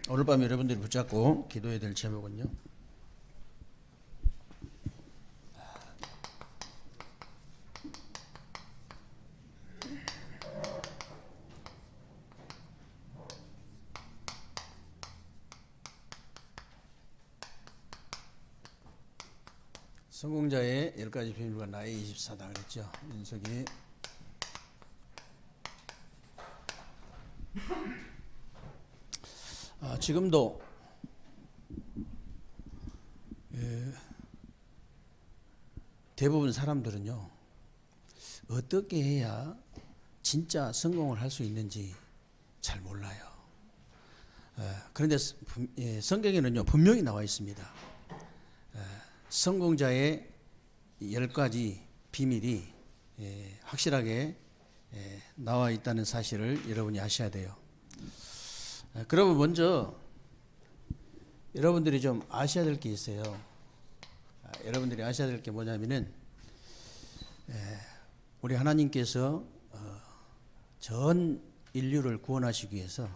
오늘 밤 여러분들이 붙잡고 기도해야 될 제목은요, 성공자의 10가지 비밀과 나의 24다 그랬죠. 민석이 지금도 대부분 사람들은요, 어떻게 해야 진짜 성공을 할 수 있는지 잘 몰라요. 그런데 성경에는요, 분명히 나와 있습니다. 성공자의 10가지 비밀이 확실하게 나와 있다는 사실을 여러분이 아셔야 돼요. 그러면 먼저 여러분들이 좀 아셔야 될 게 있어요. 여러분들이 아셔야 될 게 뭐냐면은, 우리 하나님께서 전 인류를 구원하시기 위해서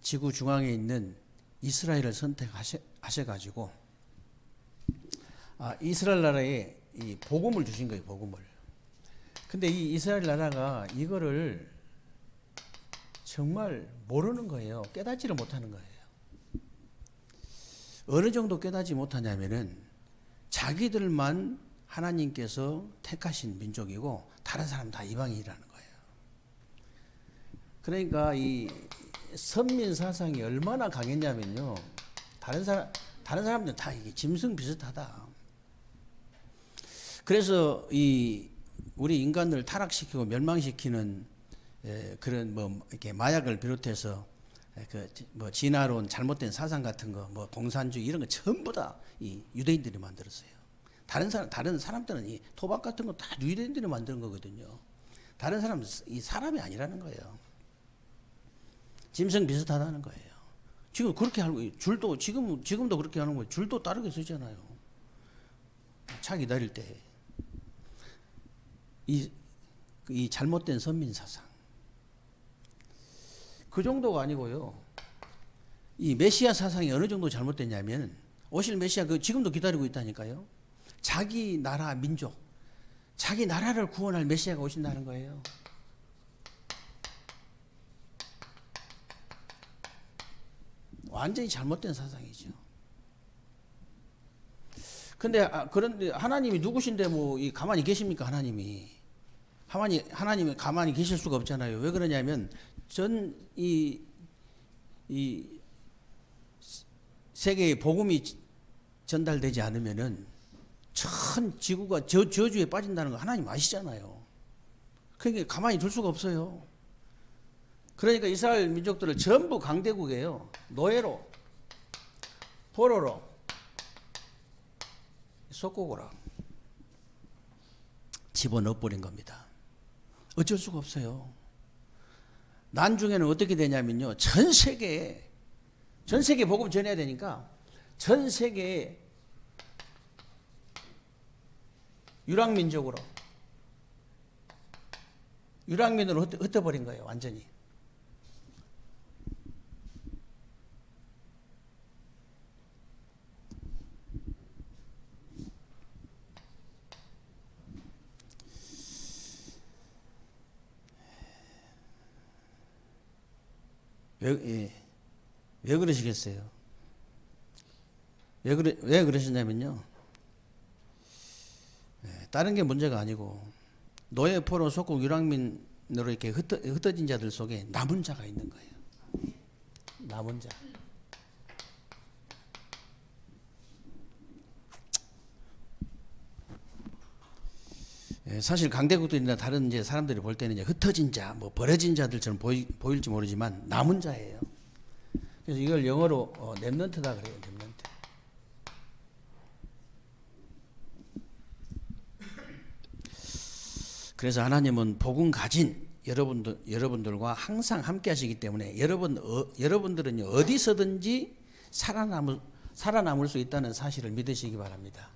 지구 중앙에 있는 이스라엘을 선택하셔가지고 이스라엘 나라에 이 복음을 주신 거예요. 복음을. 근데 이 이스라엘 나라가 이거를 정말 모르는 거예요. 깨닫지를 못하는 거예요. 어느 정도 깨닫지 못하냐면은 자기들만 하나님께서 택하신 민족이고 다른 사람 다 이방인이라는 거예요. 그러니까 이 선민 사상이 얼마나 강했냐면요, 다른 사람들은 다 이게 짐승 비슷하다. 그래서 우리 인간을 타락시키고 멸망시키는 그런 이렇게 마약을 비롯해서 진화론, 잘못된 사상 같은 거, 공산주의 이런 거 전부 다 이 유대인들이 만들었어요. 다른 사람들은 이 토박 같은 거 다 유대인들이 만든 거거든요. 다른 사람은 이 사람이 아니라는 거예요. 짐승 비슷하다는 거예요. 지금 그렇게 하고, 줄도 지금도 그렇게 하는 거예요. 줄도 따르게 쓰잖아요. 차 기다릴 때. 이 잘못된 선민 사상. 그 정도가 아니고요. 이 메시아 사상이 어느 정도 잘못됐냐면, 오실 메시아 지금도 기다리고 있다니까요. 자기 나라 민족, 자기 나라를 구원할 메시아가 오신다는 거예요. 완전히 잘못된 사상이죠. 그런데 하나님이 누구신데 가만히 계십니까? 하나님이 가만히 계실 수가 없잖아요. 왜 그러냐면 이 세계에 복음이 전달되지 않으면은 전 지구가 저주에 빠진다는 거 하나님 아시잖아요. 그러니까 가만히 둘 수가 없어요. 그러니까 이스라엘 민족들을 전부 강대국이에요. 노예로, 포로로, 속국으로 집어넣어버린 겁니다. 어쩔 수가 없어요. 나중에는 어떻게 되냐면요, 전 세계에 복음 전해야 되니까 전 세계에 유랑민으로 흩어버린 거예요. 완전히. 왜 그러시겠어요? 왜 그러시냐면요, 다른 게 문제가 아니고 노예, 포로, 속국, 유랑민으로 이렇게 흩어진 자들 속에 남은 자가 있는 거예요. 남은 자. 사실 강대국들이나 다른 이제 사람들이 볼 때는 이제 흩어진 자, 버려진 자들처럼 보일지 모르지만 남은 자예요. 그래서 이걸 영어로 렘넌트다 그래요. 렘넌트. 그래서 하나님은 복음 가진 여러분들과 항상 함께 하시기 때문에 여러분들은 어디서든지 살아남을 수 있다는 사실을 믿으시기 바랍니다.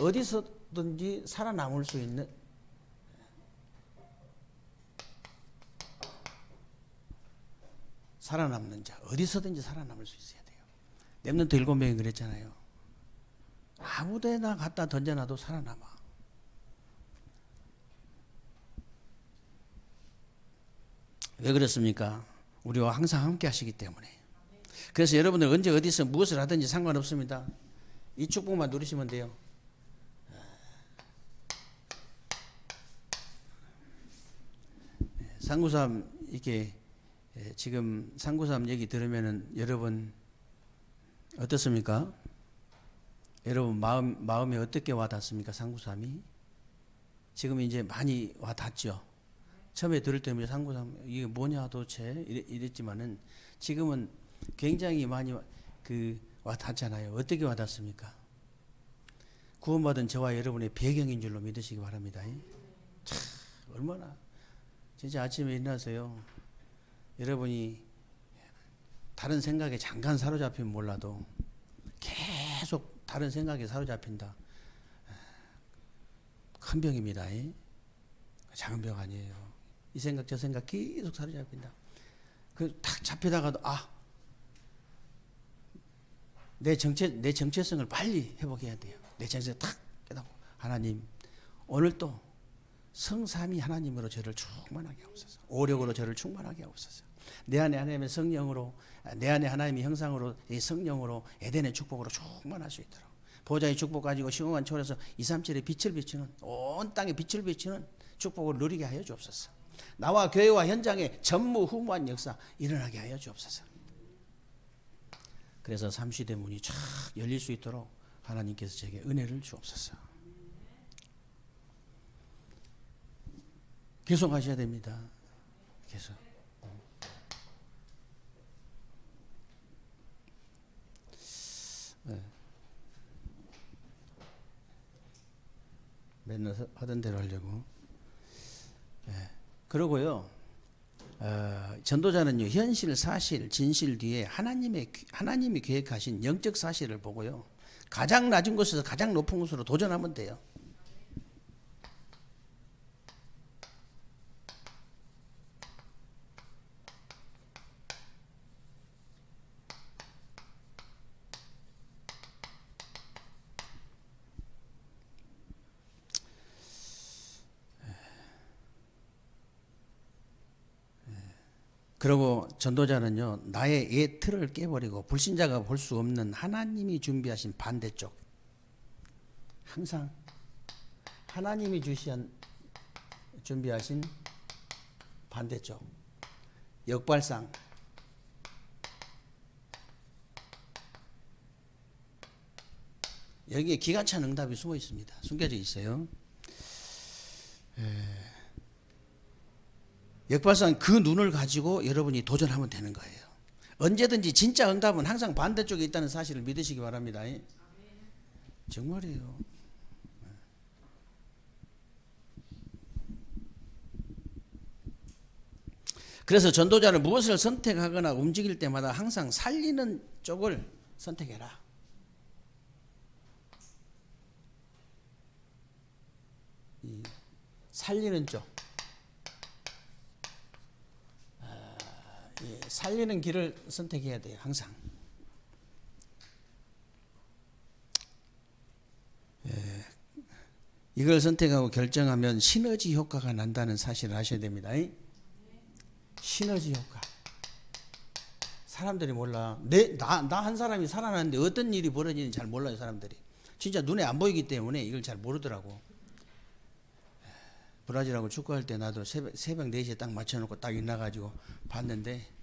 어디서든지 살아남을 수 있는, 살아남는 자, 어디서든지 살아남을 수 있어야 돼요. 렘넌트 7명이 그랬잖아요. 아무데나 갖다 던져놔도 살아남아. 왜 그렇습니까? 우리와 항상 함께 하시기 때문에. 그래서 여러분들 언제 어디서 무엇을 하든지 상관없습니다. 이 축복만 누리시면 돼요. 상구삼 이렇게 지금 상구삼 얘기 들으면은 여러분 어떻습니까? 여러분 마음에 어떻게 와닿습니까? 상구삼이 지금 이제 많이 와닿죠. 처음에 들을 때면 상구삼 이게 뭐냐 도대체 이랬지만은 지금은 굉장히 많이 와닿잖아요. 어떻게 와닿습니까? 구원받은 저와 여러분의 배경인 줄로 믿으시기 바랍니다. 참 얼마나 진짜 아침에 일어나서요. 여러분이 다른 생각에 잠깐 사로잡히면 몰라도 계속 다른 생각에 사로잡힌다. 큰 병입니다. 작은 병 아니에요. 이 생각 저 생각 계속 사로잡힌다. 딱 잡히다가도 내 정체성을 빨리 회복해야 돼요. 내 정체성을 딱 깨닫고 하나님 오늘 또 성삼위 하나님으로 저를 충만하게 하옵소서. 오력으로 저를 충만하게 하옵소서. 내 안에 하나님의 성령으로 내 안에 하나님의 형상으로 이 성령으로 에덴의 축복으로 충만할 수 있도록 보좌의 축복 가지고 시공간 초월해서 237의 빛을 비추는 온 땅에 빛을 비추는 축복을 누리게 하여 주옵소서. 나와 교회와 현장에 전무후무한 역사 일어나게 하여 주옵소서. 그래서 삼시대 문이 쫙 열릴 수 있도록 하나님께서 제게 은혜를 주옵소서. 계속 하셔야 됩니다. 계속. 네. 맨날 하던 대로 하려고. 네. 그러고요. 전도자는요, 현실, 사실, 진실 뒤에 하나님이 계획하신 영적 사실을 보고요, 가장 낮은 곳에서 가장 높은 곳으로 도전하면 돼요. 그리고 전도자는요, 나의 옛 틀을 깨버리고 불신자가 볼 수 없는 하나님이 준비하신 반대쪽, 항상 하나님이 준비하신 반대쪽, 역발상, 여기에 기가 찬 응답이 숨어 있습니다. 숨겨져 있어요. 역발상 그 눈을 가지고 여러분이 도전하면 되는 거예요. 언제든지 진짜 응답은 항상 반대쪽에 있다는 사실을 믿으시기 바랍니다. 정말이에요. 그래서 전도자는 무엇을 선택하거나 움직일 때마다 항상 살리는 쪽을 선택해라. 살리는 쪽. 살리는 길을 선택해야 돼요. 항상. 이걸 선택하고 결정하면 시너지 효과가 난다는 사실을 아셔야 됩니다. 시너지 효과. 사람들이 몰라. 나 한 사람이 살아났는데 어떤 일이 벌어지는지 잘 몰라요. 사람들이. 진짜 눈에 안 보이기 때문에 이걸 잘 모르더라고. 브라질하고 축구할 때 나도 새벽 4시에 딱 맞춰놓고 딱 일어나가지고 봤는데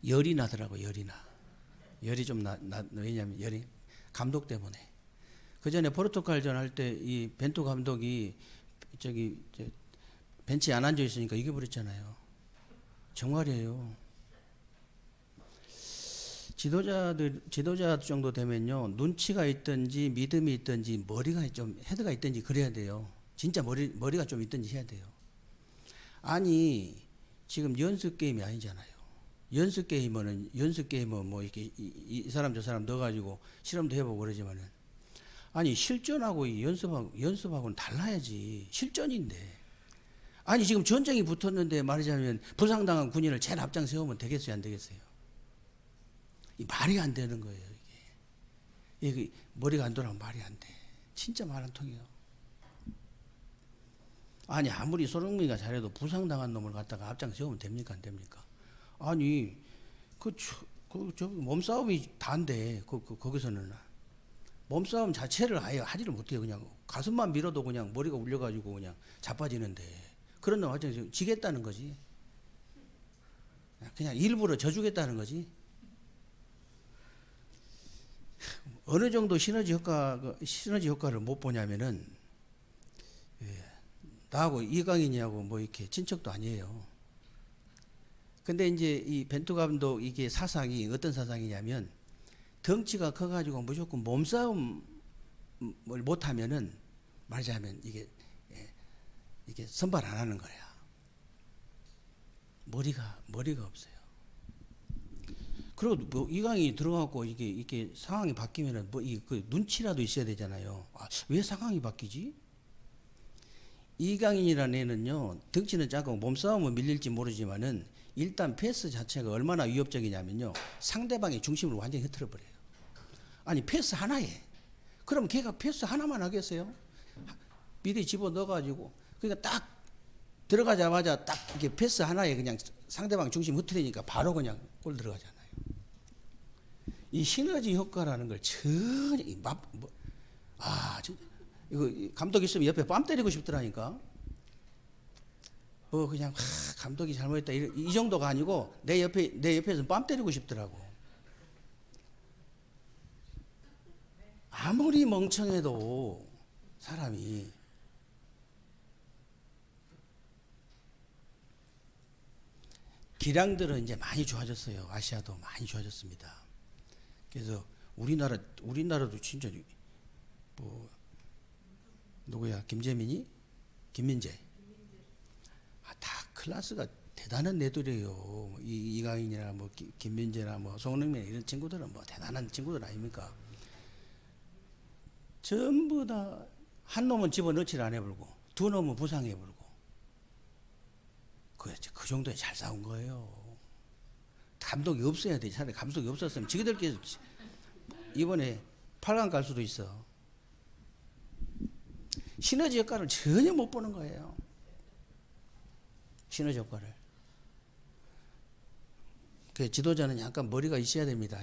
열이 나더라고. 열이 좀 왜냐면 열이 감독 때문에. 그 전에 포르투갈전 할 때 이 벤투 감독이 벤치에 안 앉아 있으니까 이겨버렸잖아요. 정말이에요. 지도자 정도 되면요, 눈치가 있든지 믿음이 있든지 머리가 좀 헤드가 있든지 그래야 돼요. 진짜 머리가 좀 있든지 해야 돼요. 아니 지금 연습 게임이 아니잖아요. 연습 게임은 뭐 이렇게 이 사람 저 사람 넣어가지고 실험도 해보고 그러지만은 아니 실전하고 이 연습하고는 달라야지. 실전인데. 아니 지금 전쟁이 붙었는데 말하자면 부상당한 군인을 제일 앞장 세우면 되겠어요, 안 되겠어요? 이 말이 안 되는 거예요, 이게 머리가 안 돌아가면 말이 안 돼. 진짜 말 안 통해요. 아니 아무리 손흥민이가 잘해도 부상당한 놈을 갖다가 앞장 세우면 됩니까, 안 됩니까? 아니 저 몸싸움이 다인데 거기서는 몸싸움 자체를 아예 하지를 못해요. 그냥 가슴만 밀어도 그냥 머리가 울려가지고 그냥 자빠지는데 그런 놈 앞장 지겠다는 거지. 그냥 일부러 져주겠다는 거지. 어느 정도 시너지 효과를 못 보냐면은, 나하고 이강인이하고 뭐 이렇게 친척도 아니에요. 근데 이제 이 벤투 감독 이게 사상이 어떤 사상이냐면, 덩치가 커가지고 무조건 몸싸움을 못하면은 말하자면 이게 선발 안 하는 거야. 머리가 없어요. 그리고 뭐 이강인이 들어가고 이게 상황이 바뀌면은 뭐 그 눈치라도 있어야 되잖아요. 왜 상황이 바뀌지? 이강인이라는 애는요, 덩치는 작고 몸싸움은 밀릴지 모르지만은 일단 패스 자체가 얼마나 위협적이냐면요, 상대방의 중심을 완전히 흐트러 버려요. 아니 패스 하나에, 그럼 걔가 패스 하나만 하겠어요? 미리 집어 넣어가지고, 그러니까 딱 들어가자마자 딱 이렇게 패스 하나에 그냥 상대방 중심 흐트리니까 바로 그냥 골 들어가잖아요. 이 시너지 효과라는 걸 전혀 이거 감독 있으면 옆에 뺨 때리고 싶더라니까. 뭐 그냥 감독이 잘못했다 이 정도가 아니고 내 옆에서 뺨 때리고 싶더라고. 아무리 멍청해도 사람이 기량들은 이제 많이 좋아졌어요. 아시아도 많이 좋아졌습니다. 그래서 우리나라도 진짜 뭐 누구야? 김민재. 다 클래스가 대단한 애들이에요. 이강인이나 뭐 김민재나 뭐 송능민 이런 친구들은 뭐 대단한 친구들 아닙니까? 전부 다 한 놈은 집어넣지를 안 해버리고 두 놈은 부상해버리고 그 정도에 잘 싸운 거예요. 감독이 없어야 돼. 차라리 감독이 없었으면 지그들끼리 이번에 8강 갈 수도 있어. 시너지 효과를 전혀 못 보는 거예요. 시너지 효과를. 그 지도자는 약간 머리가 있어야 됩니다.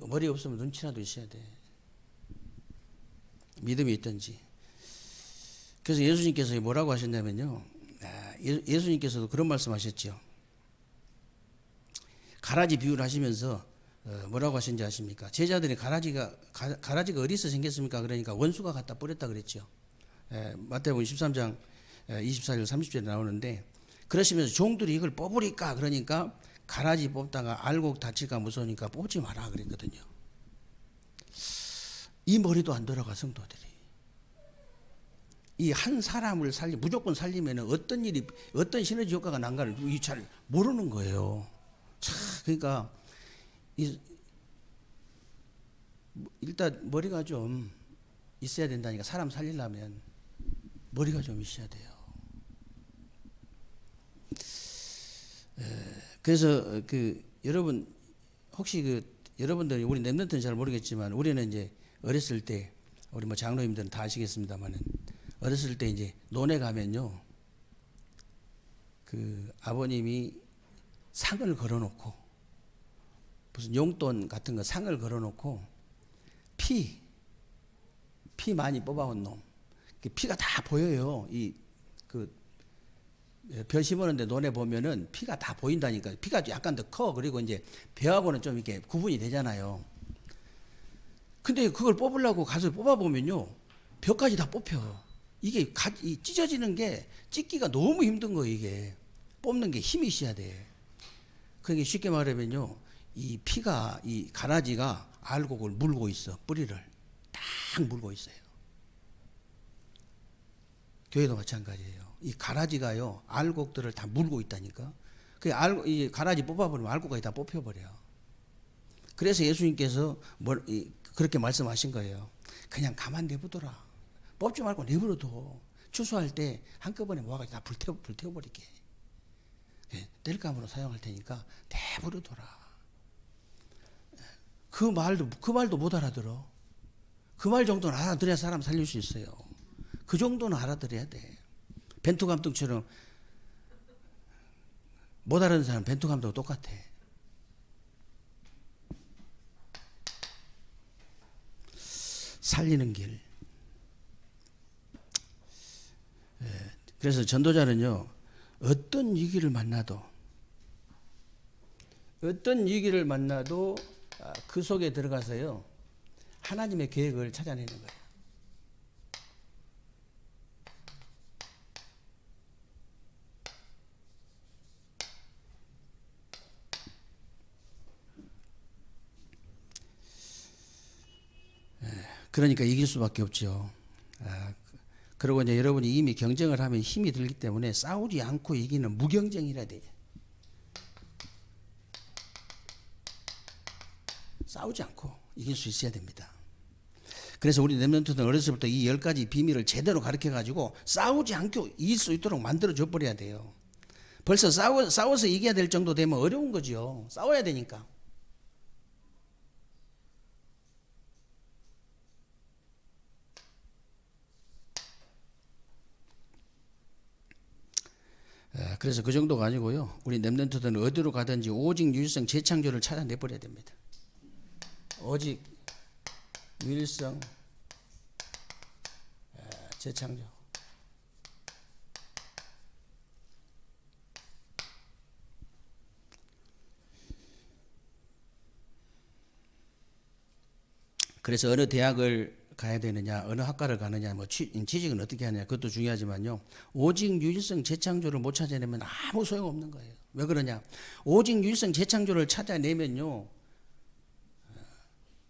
머리 없으면 눈치라도 있어야 돼. 믿음이 있든지. 그래서 예수님께서 뭐라고 하셨냐면요, 예수님께서도 그런 말씀하셨죠. 가라지 비유를 하시면서 뭐라고 하신지 아십니까? 제자들이 가라지가 어디서 생겼습니까? 그러니까 원수가 갖다 뿌렸다 그랬죠. 마태복음 13장 24절 30절에 나오는데, 그러시면서 종들이 이걸 뽑으리까 그러니까 가라지 뽑다가 알곡 다칠까 무서우니까 뽑지 마라 그랬거든요. 이 머리도 안 돌아가. 성도들이 이 한 사람을 무조건 살리면 어떤 시너지 효과가 난가를 잘 모르는 거예요. 그러니까 일단 머리가 좀 있어야 된다니까. 사람 살리려면 머리가 좀 있어야 돼요. 그래서 여러분 혹시 여러분들이 우리 랩런트는 잘 모르겠지만 우리는 이제 어렸을 때 우리 뭐 장로님들은 다 아시겠습니다만은 어렸을 때 이제 논에 가면요, 아버님이 상을 걸어놓고 무슨 용돈 같은 거 상을 걸어놓고 피 많이 뽑아온 놈, 피가 다 보여요. 벼 심었는데 논에 보면은 피가 다 보인다니까. 피가 약간 더 커. 그리고 이제 벼하고는 좀 이렇게 구분이 되잖아요. 근데 그걸 뽑으려고 가서 뽑아보면요, 벼까지 다 뽑혀. 이게 찢어지는 게 찢기가 너무 힘든 거예요. 이게 뽑는 게 힘이 있어야 돼. 그러니까 쉽게 말하면요, 이 피가, 이 가라지가 알곡을 물고 있어. 뿌리를 딱 물고 있어요. 교회도 마찬가지예요. 이 가라지가요, 알곡들을 다 물고 있다니까. 이 가라지 뽑아버리면 알곡까지 다 뽑혀버려요. 그래서 예수님께서 그렇게 말씀하신 거예요. 그냥 가만 내버려라. 뽑지 말고 내버려둬. 추수할 때 한꺼번에 모아가지고 다 불태워버리게. 땔감으로 사용할 테니까 내버려둬라. 그 말도 못 알아들어. 그 말 정도는 알아들어야 사람 살릴 수 있어요. 그 정도는 알아들어야 돼. 벤투 감독처럼 못 알아듣는 사람 벤투 감독 똑같아. 살리는 길. 그래서 전도자는요, 어떤 위기를 만나도 그 속에 들어가서요, 하나님의 계획을 찾아내는 거예요. 그러니까 이길 수밖에 없죠. 그리고 이제 여러분이 이미 경쟁을 하면 힘이 들기 때문에 싸우지 않고 이기는 무경쟁이라 돼요. 싸우지 않고 이길 수 있어야 됩니다. 그래서 우리 렘넌트는 어렸을 때부터 이 10가지 비밀을 제대로 가르쳐가지고 싸우지 않고 이길 수 있도록 만들어줘 버려야 돼요. 벌써 싸워서 이겨야 될 정도 되면 어려운 거죠. 싸워야 되니까. 그래서 그 정도가 아니고요. 우리 렘넌트들은 어디로 가든지 오직 유일성 재창조를 찾아내버려야 됩니다. 오직 유일성 재창조. 그래서 어느 대학을 가야 되느냐, 어느 학과를 가느냐, 뭐 취직은 어떻게 하느냐, 그것도 중요하지만요. 오직 유일성 재창조를 못 찾아내면 아무 소용 없는 거예요. 왜 그러냐? 오직 유일성 재창조를 찾아내면요,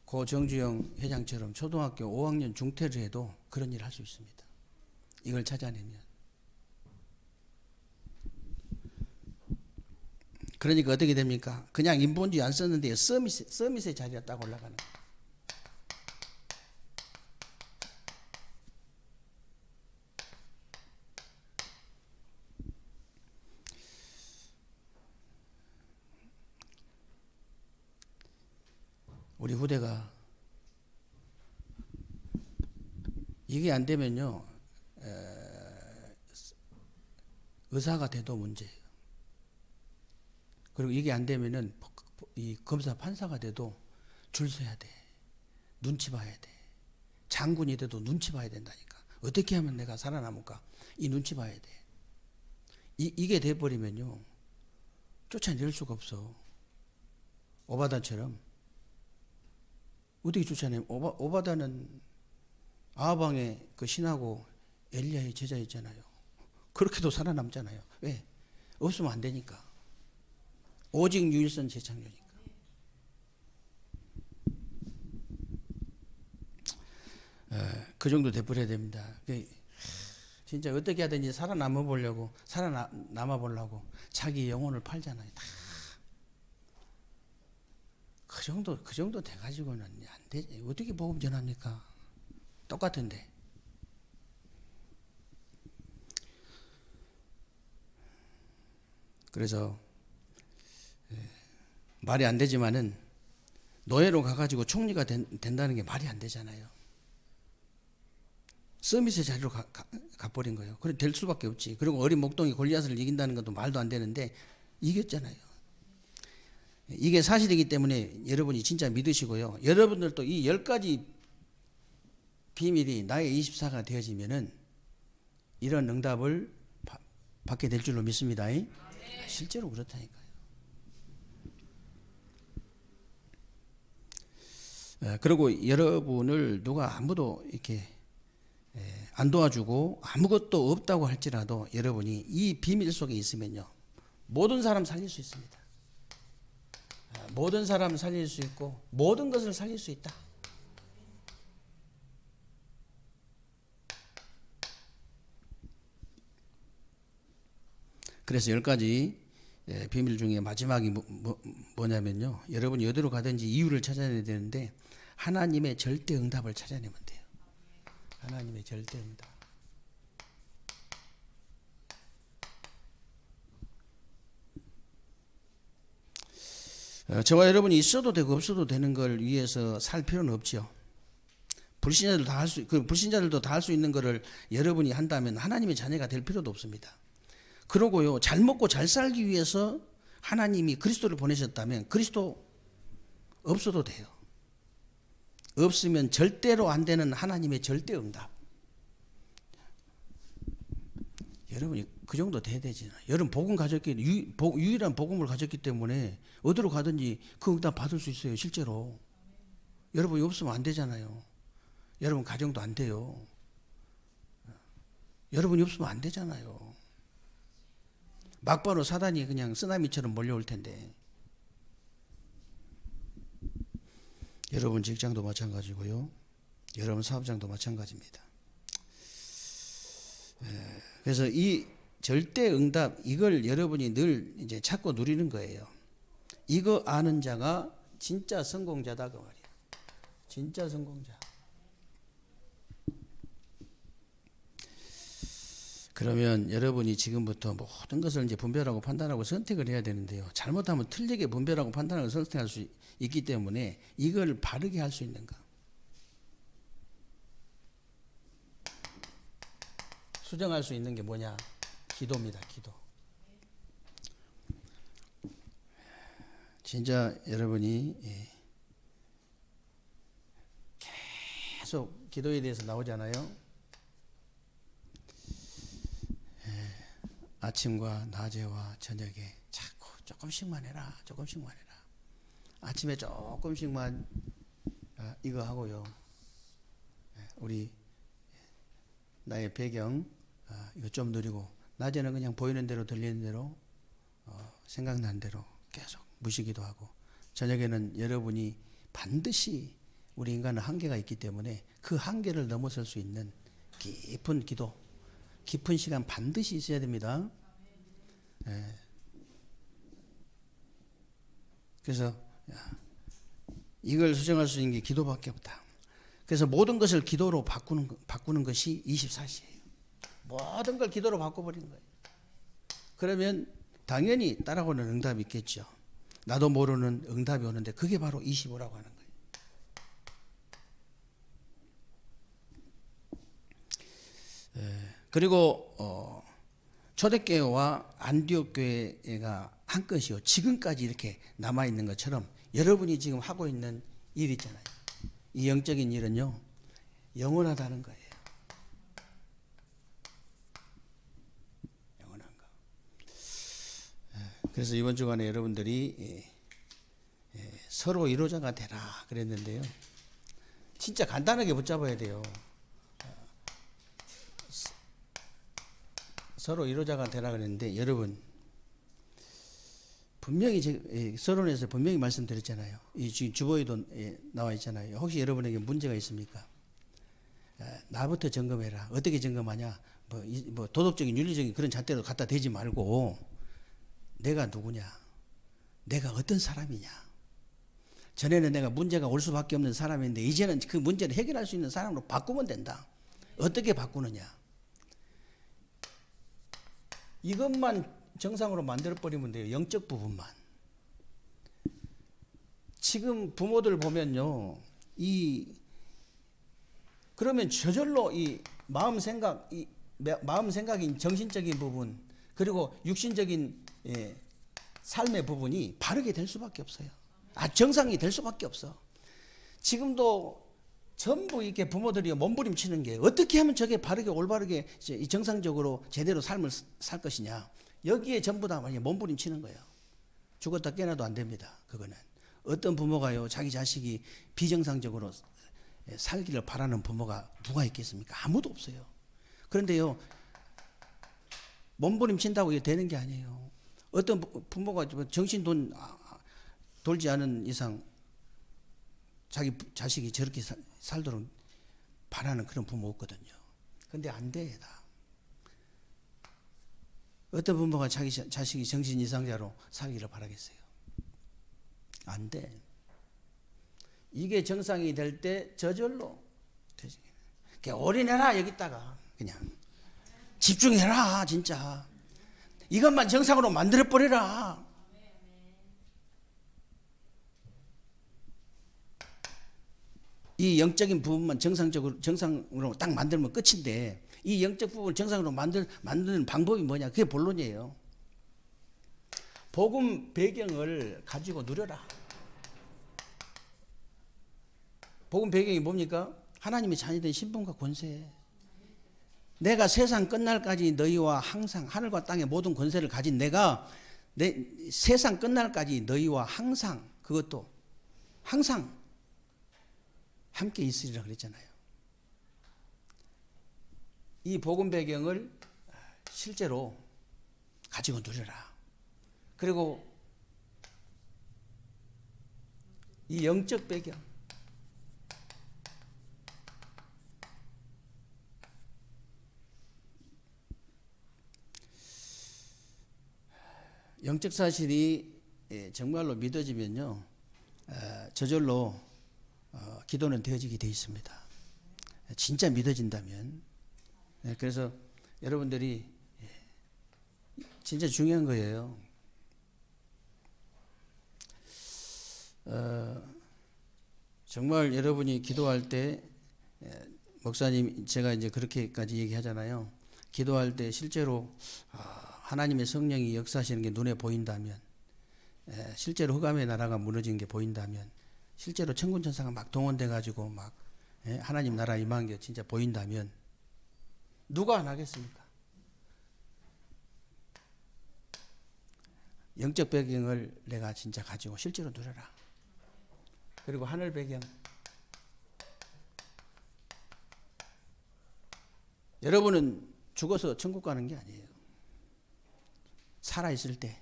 고 정주영 회장처럼 초등학교 5학년 중퇴를 해도 그런 일을 할 수 있습니다. 이걸 찾아내면. 그러니까 어떻게 됩니까? 그냥 인본주의 안 썼는데 서밋의 자리가 딱 올라가는 거예요. 우리 후대가 이게 안 되면요, 의사가 돼도 문제예요. 그리고 이게 안 되면은 이 검사 판사가 돼도 줄 서야 돼. 눈치 봐야 돼. 장군이 돼도 눈치 봐야 된다니까. 어떻게 하면 내가 살아남을까? 이 눈치 봐야 돼. 이게 돼버리면요, 쫓아낼 수가 없어. 오바단처럼. 어떻게 쫓아내? 오바다는 아하방의 그 신하고 엘리야의 제자였잖아요. 그렇게도 살아남잖아요. 왜? 없으면 안 되니까. 오직 유일성 재창조니까. 그 정도 돼버려야 됩니다. 진짜 어떻게 하든지 살아남아 보려고 자기 영혼을 팔잖아요. 그 정도 돼가지고는 안 되지. 어떻게 복음 전합니까? 똑같은데. 그래서 말이 안 되지만은 노예로 가가지고 총리가 된다는 게 말이 안 되잖아요. 서밋의 자리로 가버린 거예요. 그래 될 수밖에 없지. 그리고 어린 목동이 골리앗을 이긴다는 것도 말도 안 되는데 이겼잖아요. 이게 사실이기 때문에 여러분이 진짜 믿으시고요. 여러분들도 이 10가지 비밀이 나의 24가 되어지면은 이런 응답을 받게 될 줄로 믿습니다. 실제로 그렇다니까요. 그리고 여러분을 누가 아무도 이렇게 안 도와주고 아무것도 없다고 할지라도 여러분이 이 비밀 속에 있으면요, 모든 사람 살릴 수 있습니다. 모든 사람 살릴 수 있고 모든 것을 살릴 수 있다. 그래서 10가지 비밀 중에 마지막이 뭐냐면요, 여러분이 어디로 가든지 이유를 찾아내야 되는데 하나님의 절대 응답을 찾아내면 돼요. 하나님의 절대응답. 저와 여러분이 있어도 되고 없어도 되는 걸 위해서 살 필요는 없죠. 불신자들도 다 할 수 있는 것을 여러분이 한다면 하나님의 자녀가 될 필요도 없습니다. 그러고요, 잘 먹고 잘 살기 위해서 하나님이 그리스도를 보내셨다면 그리스도 없어도 돼요. 없으면 절대로 안 되는 하나님의 절대 응답. 여러분이 그 정도 돼야 되잖아요. 여러분 복음 가졌기, 유일한 복음을 가졌기 때문에 어디로 가든지 그 응답 받을 수 있어요. 실제로. 여러분이 없으면 안 되잖아요. 여러분 가정도 안 돼요. 여러분이 없으면 안 되잖아요. 막바로 사단이 그냥 쓰나미처럼 몰려올 텐데. 여러분 직장도 마찬가지고요. 여러분 사업장도 마찬가지입니다. 그래서 이 절대 응답, 이걸 여러분이 늘 이제 찾고 누리는 거예요. 이거 아는 자가 진짜 성공자다 그 말이에요. 진짜 성공자. 그러면 여러분이 지금부터 모든 것을 이제 분별하고 판단하고 선택을 해야 되는데요. 잘못하면 틀리게 분별하고 판단하고 선택할 수 있기 때문에 이걸 바르게 할 수 있는가? 수정할 수 있는 게 뭐냐? 기도입니다. 기도. 진짜 여러분이 계속 기도에 대해서 나오잖아요. 아침과 낮에와 저녁에 자꾸 조금씩만 해라. 조금씩만 해라. 아침에 조금씩만 이거 하고요. 우리 나의 배경 이거 좀 누리고 낮에는 그냥 보이는 대로 들리는 대로 생각나는 대로 계속 무시기도 하고 저녁에는 여러분이 반드시 우리 인간은 한계가 있기 때문에 그 한계를 넘어설 수 있는 깊은 기도, 깊은 시간 반드시 있어야 됩니다. 그래서 이걸 수정할 수 있는 게 기도밖에 없다. 그래서 모든 것을 기도로 바꾸는 것이 24시예요. 모든 걸 기도로 바꿔버리는 거예요. 그러면 당연히 따라오는 응답이 있겠죠. 나도 모르는 응답이 오는데 그게 바로 25라고 하는 거예요. 그리고 초대교회와 안디옥 교회가 한 것이요. 지금까지 이렇게 남아있는 것처럼 여러분이 지금 하고 있는 일 있잖아요. 이 영적인 일은요. 영원하다는 거예요. 영원한 거. 그래서 이번 주간에 여러분들이 서로 위로자가 되라 그랬는데요. 진짜 간단하게 붙잡아야 돼요. 서로 위로자가 되라 그랬는데 여러분 분명히 서론에서 분명히 말씀드렸잖아요. 이 지금 주보에도 나와 있잖아요. 혹시 여러분에게 문제가 있습니까? 나부터 점검해라. 어떻게 점검하냐? 뭐 도덕적인 윤리적인 그런 잣대로 갖다 대지 말고 내가 누구냐? 내가 어떤 사람이냐? 전에는 내가 문제가 올 수밖에 없는 사람인데 이제는 그 문제를 해결할 수 있는 사람으로 바꾸면 된다. 어떻게 바꾸느냐? 이것만 정상으로 만들어버리면 돼요. 영적 부분만. 지금 부모들 보면요. 그러면 저절로 이 마음 생각인 정신적인 부분, 그리고 육신적인 삶의 부분이 바르게 될 수밖에 없어요. 정상이 될 수밖에 없어. 지금도 전부 이렇게 부모들이 몸부림치는 게 어떻게 하면 저게 바르게 올바르게 정상적으로 제대로 삶을 살 것이냐. 여기에 전부 다 몸부림치는 거예요. 죽었다 깨어나도 안 됩니다. 그거는. 어떤 부모가요. 자기 자식이 비정상적으로 살기를 바라는 부모가 누가 있겠습니까? 아무도 없어요. 그런데요. 몸부림친다고 이게 되는 게 아니에요. 어떤 부모가 정신 돌지 않은 이상 자기 자식이 저렇게 살도록 바라는 그런 부모 없거든요. 근데 안 돼, 다. 어떤 부모가 자기 자식이 정신 이상자로 살기를 바라겠어요? 안 돼. 이게 정상이 될 때 저절로 되지. 그냥 올인해라 여기다가 그냥 집중해라 진짜. 이것만 정상으로 만들어버려라. 이 영적인 부분만 정상으로 딱 만들면 끝인데 이 영적 부분을 정상으로 만드는 방법이 뭐냐? 그게 본론이에요. 복음 배경을 가지고 누려라. 복음 배경이 뭡니까? 하나님의 자녀된 신분과 권세. 내가 세상 끝날까지 너희와 항상 하늘과 땅의 모든 권세를 가진 내가 세상 끝날까지 너희와 항상 그것도 항상 함께 있으리라 그랬잖아요. 이 복음 배경을 실제로 가지고 누려라. 그리고 이 영적 배경, 영적 사실이 정말로 믿어지면요, 저절로 기도는 되어지게 되어 있습니다. 진짜 믿어진다면. 그래서 여러분들이 진짜 중요한 거예요. 정말 여러분이 기도할 때 목사님 제가 이제 그렇게까지 얘기하잖아요. 기도할 때 실제로 하나님의 성령이 역사하시는 게 눈에 보인다면, 실제로 흑암의 나라가 무너지는 게 보인다면, 실제로 천군 천사가 막 동원돼 가지고 막 하나님 나라 임한 게 진짜 보인다면 누가 안 하겠습니까? 영적 배경을 내가 진짜 가지고 실제로 누려라. 그리고 하늘 배경. 여러분은 죽어서 천국 가는 게 아니에요. 살아있을 때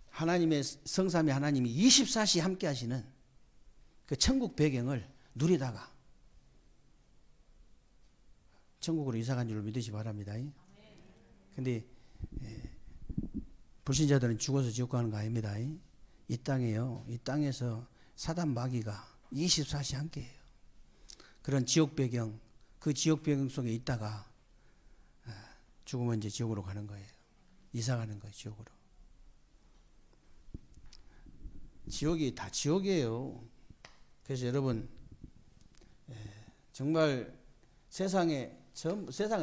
하나님의 성삼위 하나님이 24시 함께 하시는 그 천국 배경을 누리다가 천국으로 이사간 줄을 믿으시 바랍니다. 근데 불신자들은 죽어서 지옥 가는 거 아닙니다. 이 땅에요. 이 땅에서 사단 마귀가 24시 함께해요. 그런 지옥 배경, 그 지옥 배경 속에 있다가 죽으면 이제 지옥으로 가는 거예요. 이사 가는 거예요. 지옥으로. 지옥이 다 지옥이에요. 그래서 여러분 정말 세상은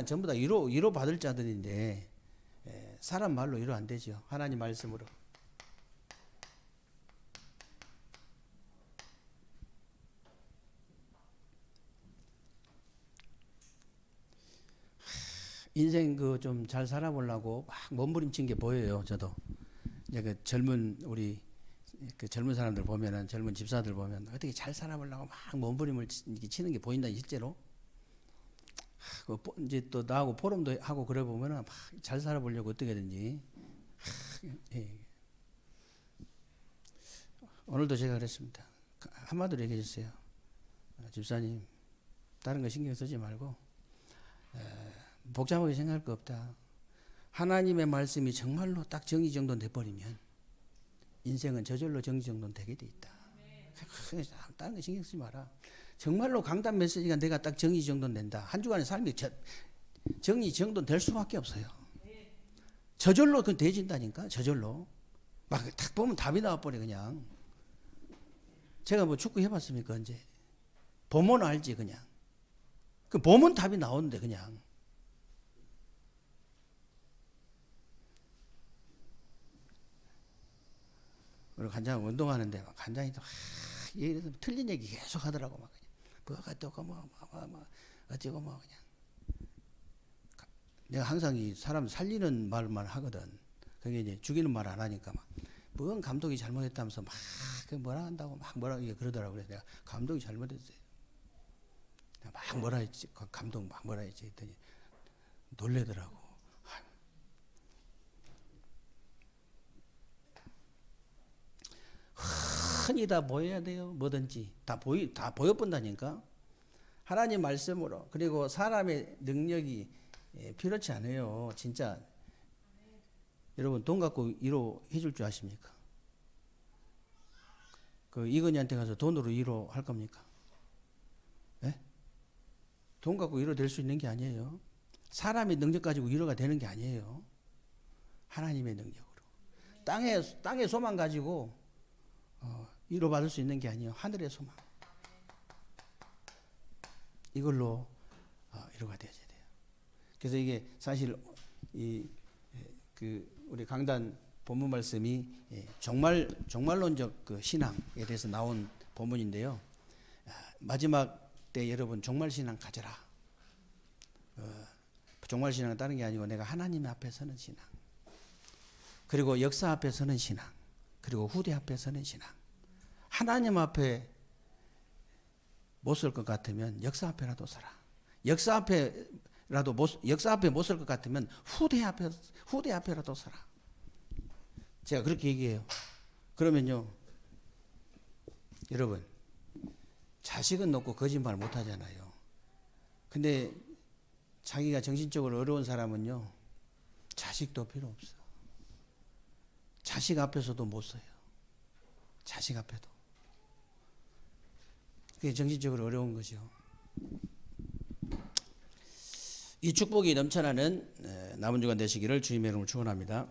전부 다 위로 받을 자들인데 사람 말로 위로 안 되죠. 하나님 말씀으로. 인생 그 좀 잘 살아보려고 막 몸부림친 게 보여요. 저도 이제 그 우리 그 젊은 사람들 보면은 젊은 집사들 보면 어떻게 잘 살아보려고 막 몸부림을 치는 게 보인다 실제로. 이제 또 나하고 포럼도 하고 그래 보면은 막 잘 살아보려고 어떻게든지. 오늘도 제가 그랬습니다. 한마디로 얘기해 주세요. 집사님, 다른 거 신경 쓰지 말고 복잡하게 생각할 거 없다. 하나님의 말씀이 정말로 딱 정리정돈 돼버리면 인생은 저절로 정리정돈 되게 돼 있다. 다른 거 신경 쓰지 마라. 정말로 강단 메시지가 내가 딱 정리정돈 된다. 한 주간의 삶이 정리정돈 될 수밖에 없어요. 저절로 그건 되어진다니까. 저절로 막 딱 보면 답이 나와버려 그냥. 제가 뭐 축구 해봤습니까 언제? 보면 알지 그냥. 그 보면 답이 나오는데 그냥. 그리고 간장 운동하는데 막 간장이 또 얘기해서 틀린 얘기 계속 하더라고 막 그냥 뭐가 어쩌고 뭐 어쩌고 뭐 그냥. 내가 항상 이 사람 살리는 말만 하거든. 그게 이제 죽이는 말 안 하니까 막 뭔 감독이 잘못했다면서 막 뭐라 한다고 막 뭐라 그러더라고. 그래서 내가 감독이 잘못했어요. 막 뭐라 했지 감독 막 뭐라 했지 했더니 놀래더라고. 흔히 다 보여야 돼요. 뭐든지 다 보여본다니까. 하나님 말씀으로. 그리고 사람의 능력이 필요치 않아요. 진짜 여러분 돈 갖고 위로해 줄 줄 아십니까? 그 이건희한테 가서 돈으로 위로할 겁니까? 예? 돈 갖고 위로 될 수 있는 게 아니에요. 사람의 능력 가지고 위로가 되는 게 아니에요. 하나님의 능력으로. 땅의 소망 가지고 위로받을 수 있는 게 아니에요. 하늘의 소망. 이걸로 위로가 되어야 돼요. 그래서 이게 사실 우리 강단 본문 말씀이 종말론적 그 신앙에 대해서 나온 본문인데요. 마지막 때 여러분 종말 신앙 가져라. 종말 신앙은 다른 게 아니고 내가 하나님 앞에 서는 신앙. 그리고 역사 앞에 서는 신앙. 그리고 후대 앞에 서는 신앙. 하나님 앞에 못 설 것 같으면 역사 앞에라도 서라. 역사 앞에 못 설 것 같으면 후대 앞에라도 서라. 제가 그렇게 얘기해요. 그러면요, 여러분, 자식은 놓고 거짓말 못 하잖아요. 근데 자기가 정신적으로 어려운 사람은요, 자식도 필요 없어. 자식 앞에서도 못 써요. 자식 앞에도. 그게 정신적으로 어려운 거죠. 이 축복이 넘쳐나는 남은 주간 되시기를 주님의 이름으로 축원합니다.